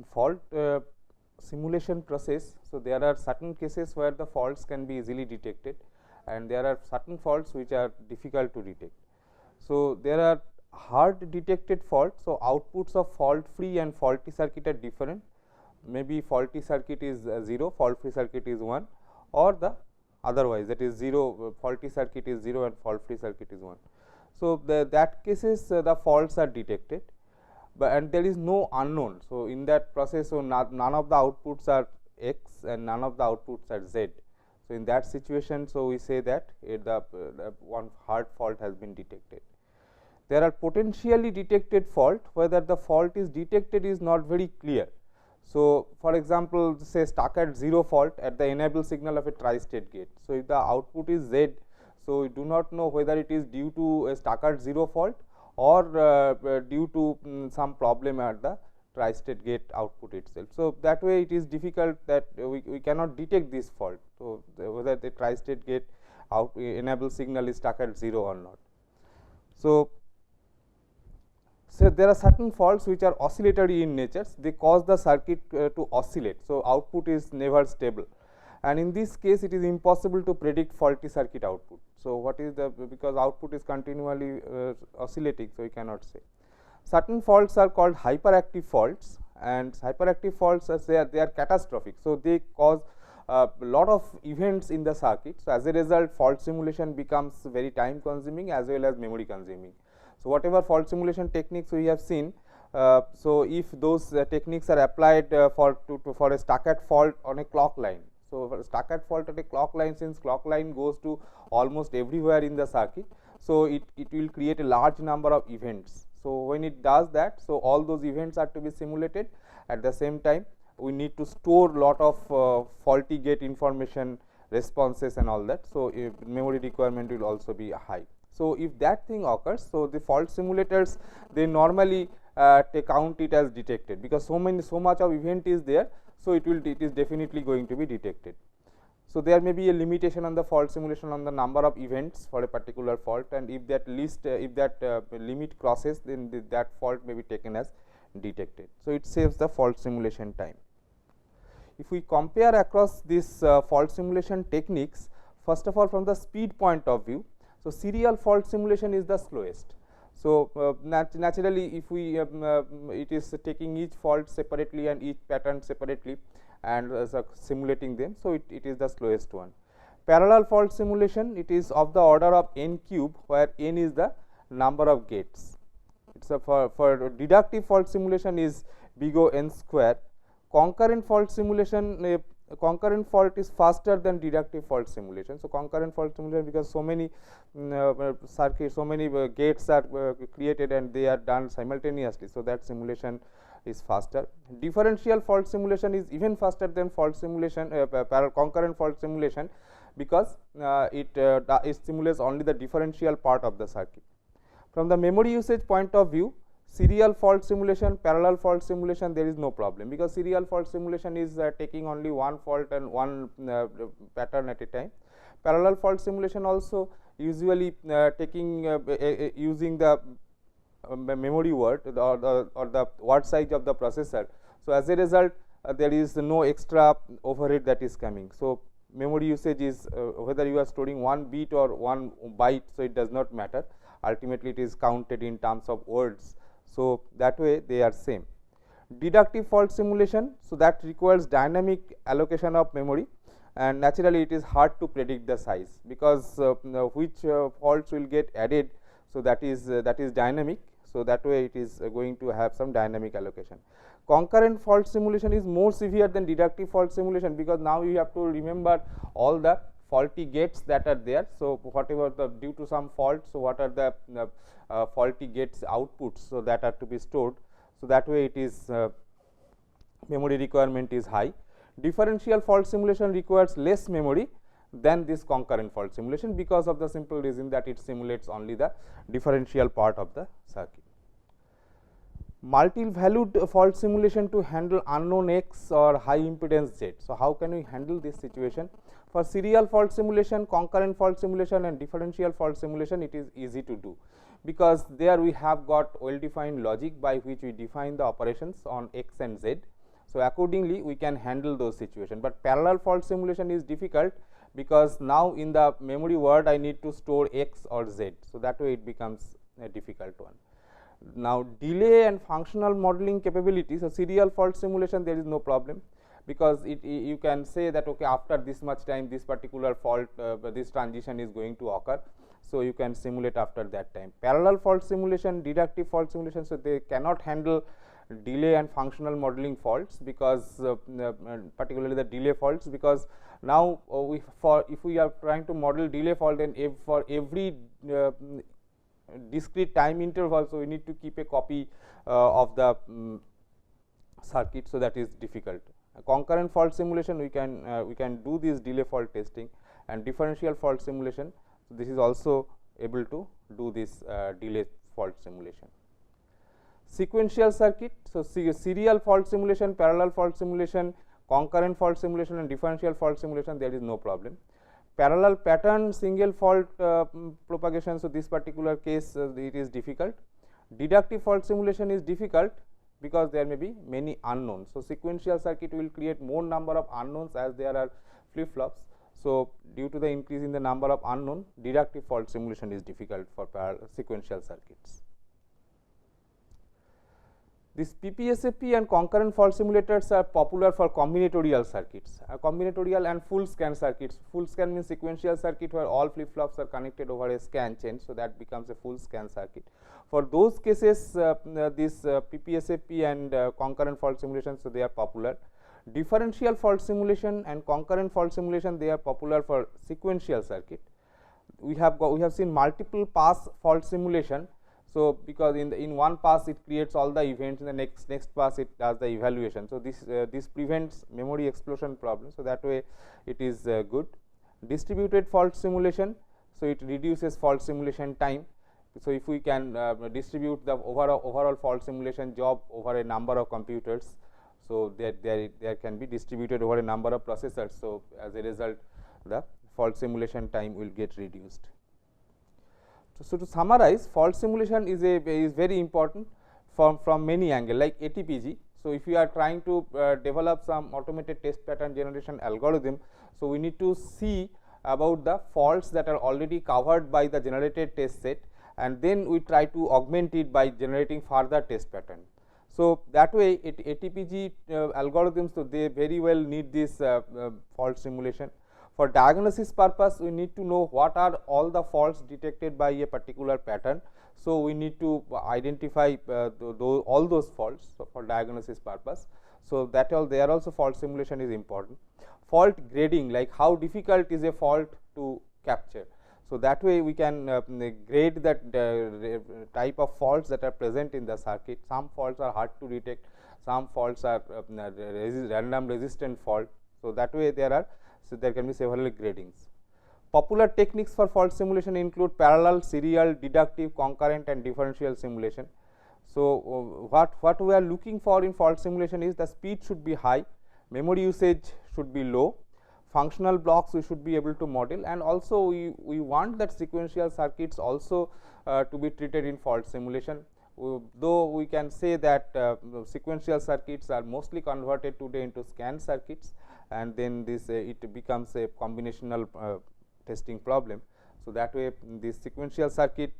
fault simulation process, so there are certain cases where the faults can be easily detected and there are certain faults which are difficult to detect. So, there are hard detected faults. So, outputs of fault free and faulty circuit are different, maybe faulty circuit is 0, fault free circuit is 1, or the otherwise, that is 0, faulty circuit is 0 and fault free circuit is 1. So, that cases the faults are detected, but and there is no unknown. So, in that process, so none of the outputs are x and none of the outputs are z. So, in that situation, so we say that the one hard fault has been detected. There are potentially detected fault, whether the fault is detected is not very clear. So, for example, say stuck at 0 fault at the enable signal of a tri-state gate. So, if the output is z, so we do not know whether it is due to a stuck at 0 fault or due to some problem at the tri-state gate output itself. So, that way it is difficult that we cannot detect this fault. So, whether the tri-state gate out enable signal is stuck at 0 or not. So, there are certain faults which are oscillatory in nature, they cause the circuit to oscillate. So, output is never stable, and in this case it is impossible to predict faulty circuit output. So, what is the, because output is continually oscillating, so we cannot say. Certain faults are called hyperactive faults, and hyperactive faults are they are catastrophic. So, they cause a lot of events in the circuit. So, as a result fault simulation becomes very time consuming as well as memory consuming. So, whatever fault simulation techniques we have seen, so if those techniques are applied for a stuck at fault on a clock line. So, for stuck at fault at a clock line, since clock line goes to almost everywhere in the circuit, so it will create a large number of events. So, when it does that, so all those events are to be simulated. At the same time, we need to store lot of faulty gate information, responses and all that. So, memory requirement will also be high. So, if that thing occurs, so the fault simulators, they normally count it as detected, because so much of event is there. So, it is definitely going to be detected. So, there may be a limitation on the fault simulation on the number of events for a particular fault, and if that limit crosses, then that fault may be taken as detected. So, it saves the fault simulation time. If we compare across these fault simulation techniques, first of all from the speed point of view, so serial fault simulation is the slowest. So, naturally if we it is taking each fault separately and each pattern separately and simulating them. So, it is the slowest one. Parallel fault simulation, it is of the order of n cube, where n is the number of gates. It is for deductive fault simulation is big O n square. Concurrent fault simulation, concurrent fault is faster than deductive fault simulation. So, concurrent fault simulation, because so many circuits, so many gates are created and they are done simultaneously. So, that simulation is faster. Differential fault simulation is even faster than fault simulation, concurrent fault simulation, because it simulates only the differential part of the circuit. From the memory usage point of view, serial fault simulation, parallel fault simulation, there is no problem, because serial fault simulation is taking only one fault and one pattern at a time. Parallel fault simulation also usually taking using the memory word or the word size of the processor. So, as a result there is no extra overhead that is coming. So, memory usage is whether you are storing 1 bit or 1 byte, so it does not matter, ultimately it is counted in terms of words. So, that way they are same. Deductive fault simulation, so that requires dynamic allocation of memory, and naturally it is hard to predict the size, because which faults will get added. So, that is dynamic. So, that way it is going to have some dynamic allocation. Concurrent fault simulation is more severe than deductive fault simulation, because now you have to remember all the faulty gates that are there. So, whatever the due to some fault, so what are the faulty gates outputs, so that are to be stored. So, that way it is memory requirement is high. Differential fault simulation requires less memory than this concurrent fault simulation, because of the simple reason that it simulates only the differential part of the circuit. Multi-valued fault simulation to handle unknown X or high impedance Z. So, how can we handle this situation? For serial fault simulation, concurrent fault simulation and differential fault simulation, it is easy to do, because there we have got well defined logic by which we define the operations on X and Z, So, accordingly we can handle those situations, but parallel fault simulation is difficult because now in the memory word I need to store x or z. So, that way it becomes a difficult one. Now, delay and functional modeling capabilities. So, serial fault simulation there is no problem, because you can say that okay, after this much time this particular fault this transition is going to occur. So, you can simulate after that time. Parallel fault simulation, deductive fault simulation, so they cannot handle delay and functional modeling faults, because particularly the delay faults, because now if we are trying to model delay fault, then for every discrete time interval, so we need to keep a copy of the circuit. So, that is difficult. Concurrent fault simulation we can do this delay fault testing, and differential fault simulation. So, this is also able to do this delay fault simulation. Sequential circuit. So, serial fault simulation, parallel fault simulation, concurrent fault simulation and differential fault simulation, there is no problem. Parallel pattern single fault propagation. So, this particular case it is difficult. Deductive fault simulation is difficult because there may be many unknowns. So, sequential circuit will create more number of unknowns as there are flip flops. So, due to the increase in the number of unknown, deductive fault simulation is difficult for sequential circuits. This PPSFP and concurrent fault simulators are popular for combinatorial circuits, combinatorial and full scan circuits. Full scan means sequential circuit where all flip flops are connected over a scan chain. So, that becomes a full scan circuit. For those cases, this PPSFP and concurrent fault simulation, so they are popular. Differential fault simulation and concurrent fault simulation, they are popular for sequential circuit. We have seen multiple pass fault simulation. So, because in one pass it creates all the events, in the next pass it does the evaluation. So, this prevents memory explosion problem. So, that way it is good. Distributed fault simulation, so it reduces fault simulation time. So, if we can distribute the overall fault simulation job over a number of computers, so there can be distributed over a number of processors. So, as a result the fault simulation time will get reduced. So, to summarize, fault simulation is very important from many angles, like ATPG. So, if you are trying to develop some automated test pattern generation algorithm, so we need to see about the faults that are already covered by the generated test set, and then we try to augment it by generating further test pattern. So, that way ATPG algorithms, so they very well need this fault simulation. For diagnosis purpose, we need to know what are all the faults detected by a particular pattern. So, we need to identify all those faults for diagnosis purpose. So, that there also fault simulation is important. Fault grading, like how difficult is a fault to capture. So, that way we can grade that type of faults that are present in the circuit. Some faults are hard to detect, some faults are random resistant fault. So, that way there can be several gradings. Popular techniques for fault simulation include parallel, serial, deductive, concurrent and differential simulation. So, what we are looking for in fault simulation is the speed should be high, memory usage should be low, functional blocks we should be able to model, and also we want that sequential circuits also to be treated in fault simulation. Though we can say that sequential circuits are mostly converted today into scan circuits, and then this it becomes a combinational testing problem. So, that way this sequential circuit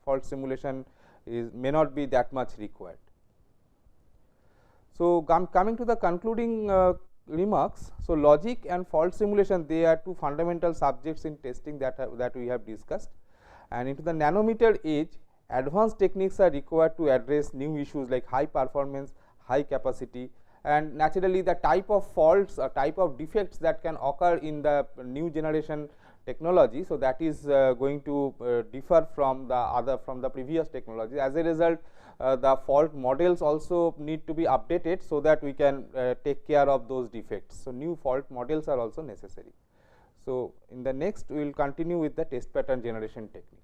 fault simulation may not be that much required. So, coming to the concluding remarks. So, logic and fault simulation, they are two fundamental subjects in testing that we have discussed, and into the nanometer age advanced techniques are required to address new issues like high performance, high capacity, and naturally the type of faults or type of defects that can occur in the new generation technology. So, that is going to differ from the previous technology. As a result, the fault models also need to be updated, so that we can take care of those defects. So, new fault models are also necessary. So, in the next we will continue with the test pattern generation technique.